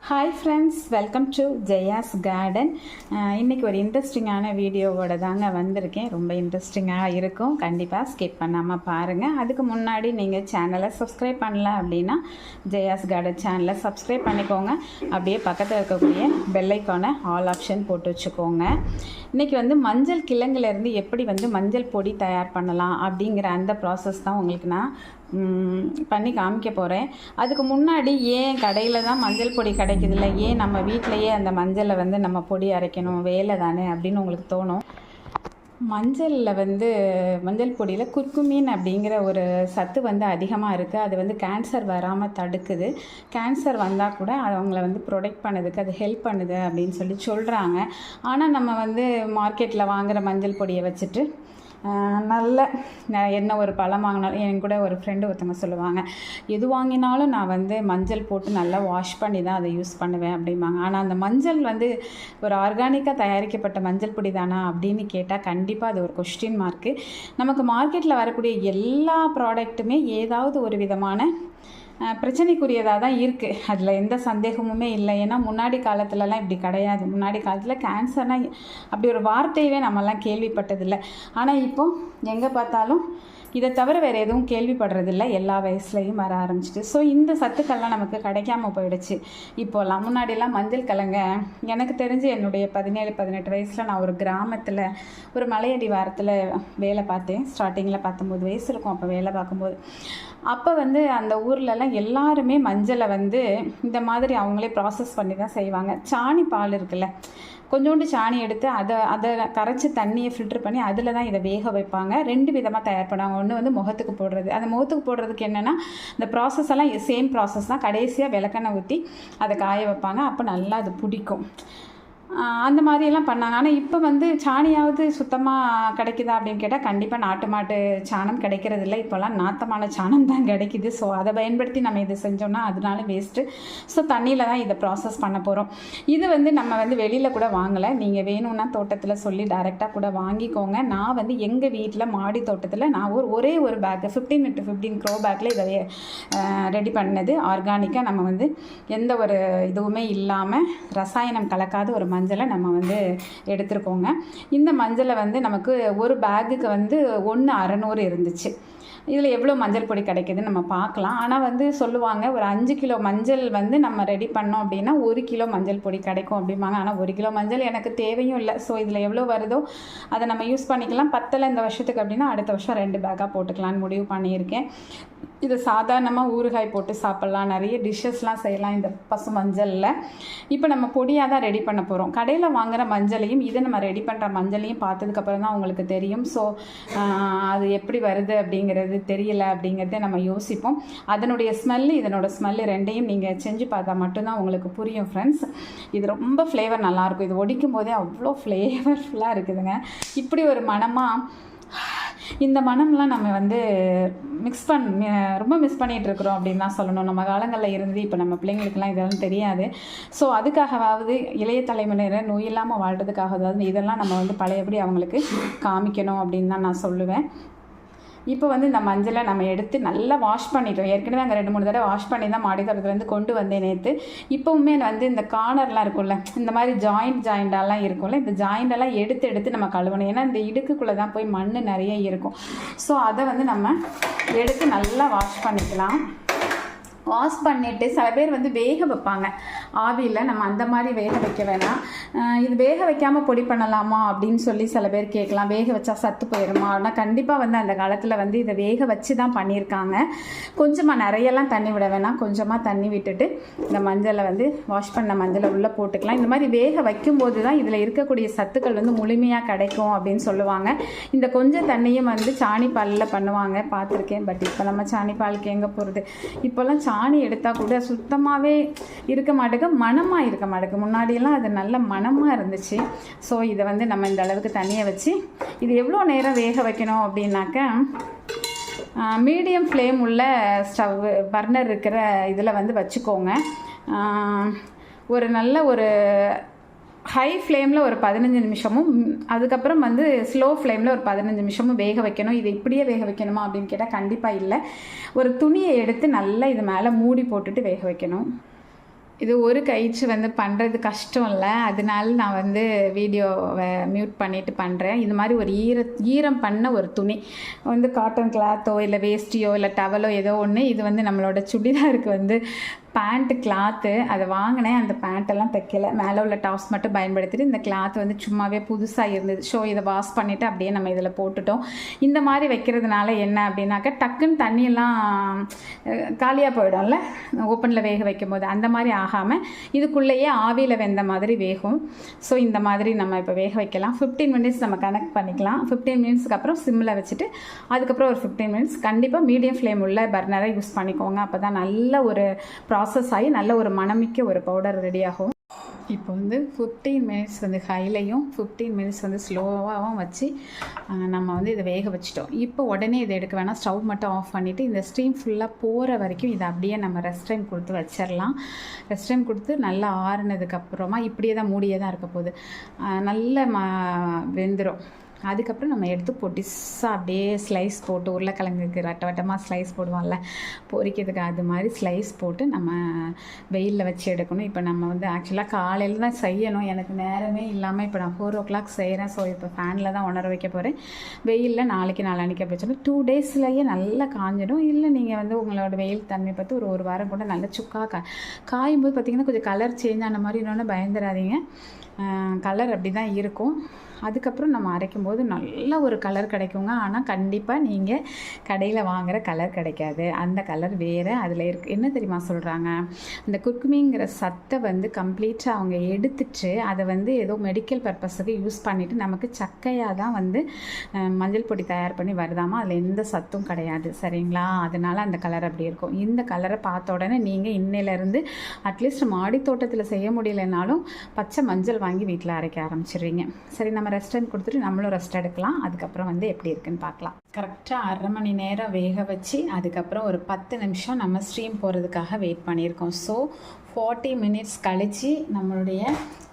Hi friends, welcome to Jaya's garden. இன்றைக்கி ஒரு இன்ட்ரெஸ்டிங்கான வீடியோவோட தாங்க வந்திருக்கேன். ரொம்ப இன்ட்ரெஸ்டிங்காக இருக்கும், கண்டிப்பாக ஸ்கிப் பண்ணாமல் பாருங்கள். அதுக்கு முன்னாடி நீங்கள் சேனலை சப்ஸ்கிரைப் பண்ணல அப்படின்னா ஜெயாஸ் கார்டன் சேனலை சப்ஸ்கிரைப் பண்ணிக்கோங்க. அப்படியே பக்கத்தில் இருக்கக்கூடிய பெல் ஐக்கானை ஆல் ஆப்ஷன் போட்டு வச்சுக்கோங்க. இன்றைக்கி மஞ்சள் கிழங்குலேருந்து எப்படி மஞ்சள் பொடி தயார் பண்ணலாம் அப்படிங்கிற அந்த ப்ராசஸ் தான் உங்களுக்கு நான் பண்ணி காமிக்க போகிறேன். அதுக்கு முன்னாடி ஏன் கடையில் தான் மஞ்சள் பொடி கிடைக்குதில்ல, ஏன் நம்ம வீட்டிலையே அந்த மஞ்சளை நம்ம பொடி அரைக்கணும், வேலை தானே அப்படின்னு உங்களுக்கு தோணும். மஞ்சள் பொடியில் குர்குமின் அப்படிங்கிற ஒரு சத்து அதிகமாக இருக்குது. அது கேன்சர் வராமல் தடுக்குது. கேன்சர் வந்தால் கூட அது அவங்கள ப்ரொடெக்ட் பண்ணுறதுக்கு அது ஹெல்ப் பண்ணுது அப்படின்னு சொல்கிறாங்க. ஆனால் நம்ம மார்க்கெட்டில் வாங்குகிற மஞ்சள் பொடியை வச்சுட்டு நல்ல என்ன ஒரு பழம் வாங்கினாலும், என் கூட ஒரு ஃப்ரெண்டு ஒருத்தவங்க சொல்லுவாங்க, எது வாங்கினாலும் நான் மஞ்சள் போட்டு நல்லா வாஷ் பண்ணி தான் அதை யூஸ் பண்ணுவேன் அப்படிம்பாங்க. ஆனால் அந்த மஞ்சள் ஒரு ஆர்கானிக்காக தயாரிக்கப்பட்ட மஞ்சள் பொடி தானா அப்படின்னு கேட்டால் கண்டிப்பாக அது ஒரு கொஸ்டின் மார்க்கு. நமக்கு மார்க்கெட்டில் வரக்கூடிய எல்லா ப்ராடக்ட்டுமே ஏதாவது ஒரு விதமான பிரச்சனைக்குரியதாக தான் இருக்குது. அதில் எந்த சந்தேகமுமே இல்லை. ஏன்னா முன்னாடி காலத்துலலாம் இப்படி கிடையாது. முன்னாடி காலத்தில் கேன்சர்னால் அப்படி ஒரு வார்த்தையவே நம்மலாம் கேள்விப்பட்டதில்லை. ஆனால் இப்போ எங்கே பார்த்தாலும் இதை தவிர வேறு எதுவும் கேள்விப்படுறதில்ல. எல்லா வயசுலையும் வர ஆரம்பிச்சிட்டு. ஸோ இந்த சத்துக்கள்லாம் நமக்கு கிடைக்காம போயிடுச்சு இப்போலாம். முன்னாடிலாம் மஞ்சள் கிழங்க எனக்கு தெரிஞ்சு என்னுடைய 17-18 வயசில் நான் ஒரு கிராமத்தில் ஒரு மலையடி வாரத்தில் வேலை பார்த்தேன். ஸ்டார்டிங்கில் 19 வயசு இருக்கும் அப்போ வேலை பார்க்கும்போது. அப்போ அந்த ஊர்லலாம் எல்லாருமே மஞ்சளை இந்த மாதிரி அவங்களே ப்ராசஸ் பண்ணி தான் செய்வாங்க. சாணி பால் இருக்குல்ல, கொஞ்சோண்டு சாணி எடுத்து அதை கரைச்சி தண்ணியை ஃபில்ட்ரு பண்ணி அதில் தான் இதை வேக வைப்பாங்க. 2 விதமாக தயார் பண்ணுவாங்க. ஒன்று முகத்துக்கு போடுறது. அந்த முகத்துக்கு போடுறதுக்கு என்னென்னா இந்த ப்ராசஸ் எல்லாம் சேம் ப்ராசஸ் தான். கடைசியாக விளக்கெண்ணெய் ஊற்றி அதை காய வைப்பாங்க. அப்போ நல்லா அது பிடிக்கும். அந்த மாதிரியெல்லாம் பண்ணாங்க. ஆனால் இப்போ சாணியாவது சுத்தமாக கிடைக்குதா அப்படின்னு கேட்டால் கண்டிப்பாக நாட்டு மாட்டு சாணம் கிடைக்கிறதில்ல. இப்போல்லாம் நாத்தமான சாணம் தான் கிடைக்கிது. ஸோ அதை பயன்படுத்தி நம்ம இதை செஞ்சோம்னா அதனால வேஸ்ட்டு. ஸோ தண்ணியில் தான் இதை ப்ராசஸ் பண்ண போகிறோம். இது நம்ம வெளியில் கூட வாங்கலை. நீங்கள் வேணும்னா தோட்டத்தில் சொல்லி டைரெக்டாக கூட வாங்கிக்கோங்க. நான் எங்கள் வீட்டில் மாடி தோட்டத்தில் நான் ஒரே ஒரு பேக்கு 15x15 க்ரோ பேக்கில் இதை ரெடி பண்ணது. ஆர்கானிக்காக நம்ம எந்த ஒரு இதுவுமே இல்லாமல் ரசாயனம் கலக்காத ஒரு மஞ்சளை நம்ம எடுத்துருக்கோங்க. இந்த மஞ்சளை நமக்கு ஒரு பேக்குக்கு 1/600 இருந்துச்சு. இதில் எவ்வளோ மஞ்சள் பொடி கிடைக்கிதுன்னு நம்ம பார்க்கலாம். ஆனால் சொல்லுவாங்க ஒரு 5 கிலோ மஞ்சள் நம்ம ரெடி பண்ணோம் அப்படின்னா 1 கிலோ மஞ்சள் பொடி கிடைக்கும் அப்படிம்பாங்க. ஆனால் 1 கிலோ மஞ்சள் எனக்கு தேவையும் இல்லை. ஸோ இதில் எவ்வளோ வருதோ அதை நம்ம யூஸ் பண்ணிக்கலாம். பத்தலை இந்த வருஷத்துக்கு அப்படின்னா அடுத்த வருஷம் 2 பேக்காக போட்டுக்கலான்னு முடிவு பண்ணியிருக்கேன். இது சாதாரணமாக ஊறுகாய் போட்டு சாப்பிட்லாம். நிறைய டிஷ்ஷஸ்லாம் செய்யலாம் இந்த பசு மஞ்சளில். இப்போ நம்ம பொடியாக தான் ரெடி பண்ண போகிறோம். கடையில் வாங்குகிற மஞ்சளையும் இதை நம்ம ரெடி பண்ணுற மஞ்சளையும் பார்த்ததுக்கப்புறம் தான் உங்களுக்கு தெரியும். ஸோ அது எப்படி வருது அப்படிங்கிறது தெரியல அப்படிங்கிறத நம்ம யோசிப்போம். அதனுடைய ஸ்மெல்லு இதனோட ஸ்மெல்லு ரெண்டையும் நீங்கள் செஞ்சு பார்த்தா மட்டும்தான் உங்களுக்கு புரியும் ஃப்ரெண்ட்ஸ். இது ரொம்ப ஃப்ளேவர் நல்லாயிருக்கும். இது ஒடிக்கும் போதே அவ்வளோ ஃப்ளேவர்ஃபுல்லாக இருக்குதுங்க. இப்படி ஒரு மனமாக இந்த மனம்லாம் நம்ம ரொம்ப மிஸ் பண்ணிகிட்ருக்குறோம் அப்படின்னு தான் சொல்லணும். நம்ம காலங்களில் இருந்து இப்போ நம்ம பிள்ளைங்களுக்கெல்லாம் இதெல்லாம் தெரியாது. ஸோ அதுக்காகவாவது இளைய தலைமுறையினர் நோய் இல்லாமல் வாழ்கிறதுக்காகவாவது இதெல்லாம் நம்ம பழையபடி அவங்களுக்கு காமிக்கணும் அப்படின்னு தான் நான் சொல்லுவேன். இப்போ இந்த மஞ்சளை நம்ம எடுத்து நல்லா வாஷ் பண்ணிட்டோம். ஏற்கனவே அங்கே 2-3 தடவை வாஷ் பண்ணி தான் மாடி தோட்டத்துலேருந்து கொண்டு வந்தேன் நேற்று. இப்போவுமே இந்த கார்னர்லாம் இருக்கும்ல, இந்த மாதிரி ஜாயிண்டாலாம் இருக்கும்ல, இந்த ஜாயிண்டெல்லாம் எடுத்து நம்ம கழுவணும். ஏன்னா இந்த இடுக்குள்ளே தான் போய் மண் நிறைய இருக்கும். ஸோ அதை நம்ம எடுத்து நல்லா வாஷ் பண்ணிக்கலாம். வாஷ் பண்ணிவிட்டு சில பேர் வேக வைப்பாங்க ஆவியில். நம்ம அந்த மாதிரி வேக வைக்க வேணாம். இது வேக வைக்காமல் பொடி பண்ணலாமா அப்படின்னு சொல்லி சில பேர் கேட்கலாம். வேக வச்சா சத்து போயிடுமா? ஆனால் கண்டிப்பாக அந்த காலத்தில் இதை வேக வச்சு தான் பண்ணியிருக்காங்க. கொஞ்சமாக நிறையெல்லாம் தண்ணி விட வேணாம். கொஞ்சமாக தண்ணி விட்டுட்டு இந்த மஞ்சளை வாஷ் பண்ண மஞ்சளை உள்ளே போட்டுக்கலாம். இந்த மாதிரி வேக வைக்கும்போது தான் இதில் இருக்கக்கூடிய சத்துக்கள் முழுமையாக கிடைக்கும் அப்படின்னு சொல்லுவாங்க. இந்த கொஞ்சம் தண்ணியும் சாணி பாலில் பண்ணுவாங்க, பார்த்துருக்கேன். பட் இப்போ நம்ம சாணி பாலுக்கு எங்கே போகிறது? இப்போல்லாம் சாணி எடுத்தால் கூட சுத்தமாகவே இருக்க மாட்டேங்க, மணமாக இருக்க மாட்டேங்க. முன்னாடியெல்லாம் அது நல்ல மணமாக இருந்துச்சு. ஸோ இதை நம்ம இந்த அளவுக்கு தண்ணியை வச்சு இது எவ்வளோ நேரம் வேக வைக்கணும் அப்படின்னாக்க, மீடியம் ஃப்ளேம் உள்ள ஸ்டவ் பர்னர் இருக்கிற இதில் வச்சுக்கோங்க. ஒரு நல்ல ஒரு ஹை ஃப்ளேமில் ஒரு 15 நிமிஷமும், அதுக்கப்புறம் ஸ்லோ ஃப்ளேமில் ஒரு 15 நிமிஷமும் வேக வைக்கணும். இது இப்படியே வேக வைக்கணுமா அப்படின்னு கேட்டால் கண்டிப்பாக இல்லை. ஒரு துணியை எடுத்து நல்லா இது மேலே மூடி போட்டுட்டு வேக வைக்கணும். இது ஒரு கயிற்று வந்து பண்ணுறது கஷ்டம் இல்லை, அதனால நான் வந்து வீடியோவை மியூட் பண்ணிவிட்டு பண்ணுறேன். இது மாதிரி ஒரு ஈரம் பண்ண ஒரு துணி வந்து காட்டன் கிளாத்தோ இல்லை வேஸ்டியோ இல்லை டவலோ ஏதோ ஒன்று. இது வந்து நம்மளோட சுடிதாருக்கு வந்து பேண்ட்டு கிளாத்து அதை வாங்கினேன். அந்த பேண்ட்டெல்லாம் தைக்கலை, மேலே உள்ள டாப்ஸ் மட்டும் பயன்படுத்திட்டு இந்த கிளாத் வந்து சும்மாவே புதுசாக இருந்தது. ஸோ இதை வாஷ் பண்ணிவிட்டு அப்படியே நம்ம இதில் போட்டுட்டோம். இந்த மாதிரி வைக்கிறதுனால என்ன அப்படின்னாக்கா டக்குன்னு தண்ணியெல்லாம் காலியாக போயிடும்ல ஓப்பனில் வேக வைக்கும் போது, அந்த மாதிரி ஆகாமல் இதுக்குள்ளேயே ஆவியில் வெந்த மாதிரி வேகும். ஸோ இந்த மாதிரி நம்ம இப்போ வேக வைக்கலாம். 15 மினிட்ஸ் நம்ம கனெக்ட் பண்ணிக்கலாம். 15 மினிட்ஸ்க்கு அப்புறம் சிம்மில் வச்சுட்டு அதுக்கப்புறம் ஒரு 15 மினிட்ஸ் கண்டிப்பாக மீடியம் ஃப்ளேம் உள்ள பர்னரை யூஸ் பண்ணிக்கோங்க. அப்போ தான் நல்ல ஒரு ப்ராசஸ் ஆகி நல்ல ஒரு மணமிக்க ஒரு பவுடர் ரெடி ஆகும். இப்போ வந்து 15 மினிட்ஸ் வந்து ஹைலையும் 15 மினிட்ஸ் வந்து ஸ்லோவாகவும் வச்சு நம்ம வந்து இதை வேக வச்சிட்டோம். இப்போ உடனே இதை எடுக்க வேணாம், ஸ்டவ் மட்டும் ஆஃப் பண்ணிவிட்டு இந்த ஸ்டீம் ஃபுல்லாக போகிற வரைக்கும் இதை அப்படியே நம்ம ரெஸ்ட் டைம் கொடுத்து வச்சிடலாம். ரெஸ்ட் டைம் கொடுத்து நல்லா ஆறுனதுக்கப்புறமா இப்படியே தான் மூடியே தான் இருக்க போகுது, நல்ல வெந்துடும். அதுக்கப்புறம் நம்ம எடுத்து பொடிசாக அப்படியே ஸ்லைஸ் போட்டு, உருளைக்கிழங்குக்கு வட்டமாக ஸ்லைஸ் போடுவோம்ல பொரிக்கிறதுக்கு, அது மாதிரி ஸ்லைஸ் போட்டு நம்ம வெயிலில் வச்சு எடுக்கணும். இப்போ நம்ம வந்து ஆக்சுவலாக காலையில் தான் செய்யணும், எனக்கு நேரமே இல்லாமல் இப்போ நான் 4 o'clock செய்கிறேன். ஸோ இப்போ ஃபேனில் தான் உணர வைக்க போகிறேன். வெயிலில் நாளைக்கு நாளான்னைக்கு அப்படி சொல்லி 2 daysலேயே நல்லா காஞ்சிடும். இல்லை நீங்கள் வந்து உங்களோட வெயில் தன்மை பார்த்து ஒரு வாரம் கூட நல்லா சுக்காக காயும் போது பார்த்திங்கன்னா கொஞ்சம் கலர் சேஞ்ச் ஆன மாதிரி இன்னொன்று பயந்துடாதீங்க, கலர் அப்படி தான் இருக்கும். அதுக்கப்புறம் நம்ம அரைக்கும் போது நல்ல ஒரு கலர் கிடைக்குங்க. ஆனால் கண்டிப்பாக நீங்கள் கடையில் வாங்குகிற கலர் கிடைக்காது, அந்த கலர் வேறு. அதில் என்ன தெரியுமா சொல்கிறாங்க, இந்த குர்குமிங்கிற சத்தை வந்து கம்ப்ளீட்டாக அவங்க எடுத்துட்டு அதை வந்து ஏதோ மெடிக்கல் பர்பஸுக்கு யூஸ் பண்ணிவிட்டு நமக்கு சக்கையாக தான் வந்து மஞ்சள் பொடி தயார் பண்ணி வருதாமா, அதில் எந்த சத்தும் கிடையாது. சரிங்களா? அதனால் அந்த கலர் அப்படி இருக்கும். இந்த கலரை பார்த்த உடனே நீங்கள் இன்னையிலேருந்து அட்லீஸ்ட் மாடி தோட்டத்தில் செய்ய முடியலைனாலும் பச்சை மஞ்சள் வாங்கி வீட்டில் அரைக்க ஆரம்பிச்சிடுவீங்க. சரி, நம்ம ரெஸ்ட் டைம் கொடுத்துட்டு நம்மளும் ரெஸ்ட் எடுக்கலாம். அதுக்கப்புறம் வந்து எப்படி இருக்குன்னு பார்க்கலாம். கரெக்டாக 1/2 மணி நேரம் வேக வச்சு அதுக்கப்புறம் ஒரு 10 நிமிஷம் நம்ம ஸ்டீம் போகிறதுக்காக வெயிட் பண்ணியிருக்கோம். ஸோ 40 மினிட்ஸ் கழித்து நம்மளுடைய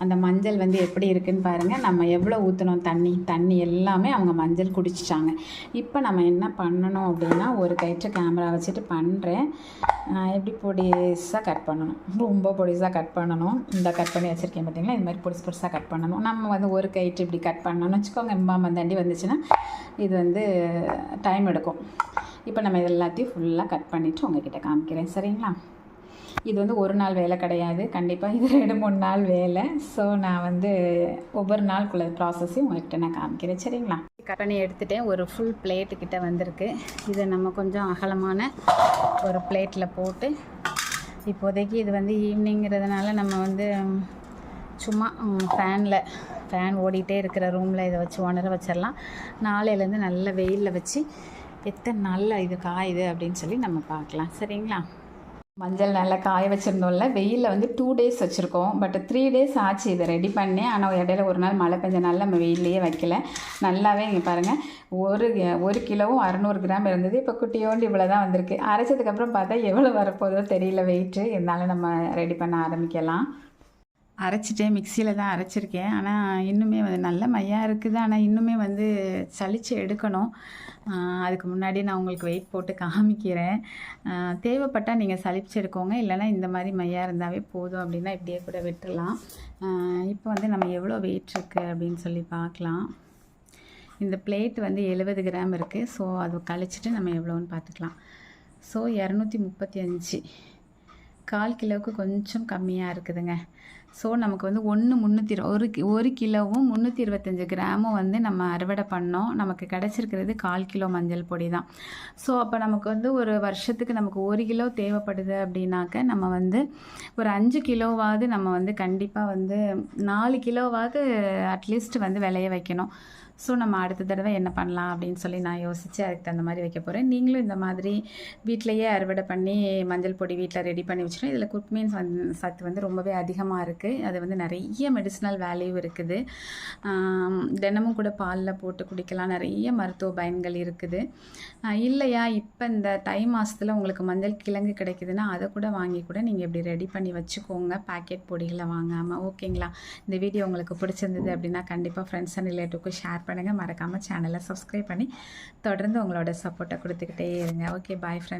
அந்த மஞ்சள் வந்து எப்படி இருக்குதுன்னு பாருங்கள். நம்ம எவ்வளோ ஊற்றணும் தண்ணி எல்லாமே அவங்க மஞ்சள் குடிச்சிட்டாங்க. இப்போ நம்ம என்ன பண்ணணும் அப்படின்னா, ஒரு கைட்டு கேமரா வச்சுட்டு பண்ணுறேன். எப்படி பொடிசாக கட் பண்ணணும், ரொம்ப பொடிசாக கட் பண்ணணும். இந்த கட் பண்ணி வச்சுருக்கேன் பார்த்தீங்களா, இது மாதிரி பொடிசாக கட் பண்ணணும். நம்ம வந்து ஒரு கைட்டு இப்படி கட் பண்ணணும்னு வச்சுக்கோங்க. தண்டி வந்துச்சுன்னா இது வந்து டைம் எடுக்கும். இப்போ நம்ம இது எல்லாத்தையும் ஃபுல்லாக கட் பண்ணிவிட்டு உங்ககிட்ட காமிக்கிறேன். சரிங்களா? இது வந்து ஒரு நாள் வேலை கிடையாது, கண்டிப்பாக இது 2-3 நாள் வேலை. ஸோ நான் வந்து ஒவ்வொரு நாளுக்குள்ள ப்ராசஸையும் உங்கள்கிட்ட நான் காமிக்கிறேன். சரிங்களா? கட் பண்ணி எடுத்துகிட்டேன். ஒரு ஃபுல் பிளேட்டுக்கிட்ட வந்திருக்கு. இதை நம்ம கொஞ்சம் அகலமான ஒரு பிளேட்டில் போட்டு, இப்போதைக்கு இது வந்து ஈவினிங்கிறதுனால நம்ம வந்து சும்மா ஃபேன் ஓடிட்டே இருக்கிற ரூமில் இதை வச்சு உணர வச்சிடலாம். நாளையிலேருந்து நல்ல வெயிலில் வச்சு எத்தனை நாளில் இது காயுது அப்படின்னு சொல்லி நம்ம பார்க்கலாம். சரிங்களா? மஞ்சள் நல்லா காய வச்சுருந்தோம்ல, வெயிலில் வந்து 2 days வச்சுருக்கோம். பட் 3 days ஆச்சு இதை ரெடி பண்ணேன். ஆனால் இடையில ஒரு நாள் மழை பெஞ்ச நாள் நம்ம வெயிலையே வைக்கல. நல்லாவே இங்கே பாருங்கள், 1 கிலோவும் 600 கிராம் இருந்தது. இப்போ குட்டியோண்டு இவ்வளோ தான் வந்திருக்கு. அரைச்சதுக்கப்புறம் பார்த்தா எவ்வளோ வரப்போதோ தெரியல வெயிட்டு. இருந்தாலும் நம்ம ரெடி பண்ண ஆரம்பிக்கலாம். அரைச்சிட்டேன், மிக்சியில் தான் அரைச்சிருக்கேன். ஆனால் இன்னுமே வந்து நல்ல மையாக இருக்குது. ஆனால் இன்னுமே வந்து சலிச்சு எடுக்கணும். அதுக்கு முன்னாடி நான் உங்களுக்கு வெயிட் போட்டு காமிக்கிறேன். தேவைப்பட்டால் நீங்கள் சலிச்சு எடுக்கோங்க, இல்லைனா இந்த மாதிரி மையாக இருந்தாவே போதும் அப்படின்னா இப்படியே கூட விட்டுடலாம். இப்போ வந்து நம்ம எவ்வளோ வெயிட் இருக்குது அப்படின்னு சொல்லி பார்க்கலாம். இந்த பிளேட் வந்து 70 கிராம் இருக்குது. ஸோ அது கழிச்சிட்டு நம்ம எவ்வளோன்னு பார்த்துக்கலாம். ஸோ 235, 1/4 கிலோவுக்கு கொஞ்சம் கம்மியாக இருக்குதுங்க. ஸோ நமக்கு வந்து 1 கிலோவும் 325 கிராமும் வந்து நம்ம அறுவடை பண்ணோம். நமக்கு கிடச்சிருக்கிறது 1/4 கிலோ மஞ்சள் பொடி தான். ஸோ அப்போ நமக்கு வந்து ஒரு வருஷத்துக்கு நமக்கு 1 கிலோ தேவைப்படுது அப்படின்னாக்க நம்ம வந்து ஒரு 5 கிலோவாவது நம்ம வந்து கண்டிப்பாக வந்து 4 கிலோவாவது அட்லீஸ்ட் வந்து விளைய வைக்கணும். ஸோ நம்ம அடுத்த தடவை என்ன பண்ணலாம் அப்படின்னு சொல்லி நான் யோசித்து அதுக்கு தகுந்த மாதிரி வைக்க போகிறேன். நீங்களும் இந்த மாதிரி வீட்டிலையே அறுவடை பண்ணி மஞ்சள் பொடி வீட்டில் ரெடி பண்ணி வச்சுருக்கோம். இதில் குர்குமின் சத்து வந்து ரொம்பவே அதிகமாக இருக்குது. அது வந்து நிறைய மெடிசினல் வேல்யூ இருக்குது. தினமும் கூட பாலில் போட்டு குடிக்கலாம். நிறைய மருத்துவ பயன்கள் இருக்குது. இல்லையா, இப்போ இந்த தை மாதத்தில் உங்களுக்கு மஞ்சள் கிழங்கு கிடைக்குதுன்னா அதை கூட வாங்கி கூட நீங்கள் இப்படி ரெடி பண்ணி வச்சுக்கோங்க, பேக்கெட் பொடிகளை வாங்காமல். ஓகேங்களா? இந்த வீடியோ உங்களுக்கு பிடிச்சிருந்தது அப்படின்னா கண்டிப்பாக ஃப்ரெண்ட்ஸ் அண்ட் ரிலேட்டிவ்க்கு ஷேர் பண்ணுங்கள். மறக்காமல் சேனலை சப்ஸ்கிரைப் பண்ணி தொடர்ந்து உங்களோட சப்போர்ட்டை கொடுத்துக்கிட்டே இருங்க. Okay, bye friends.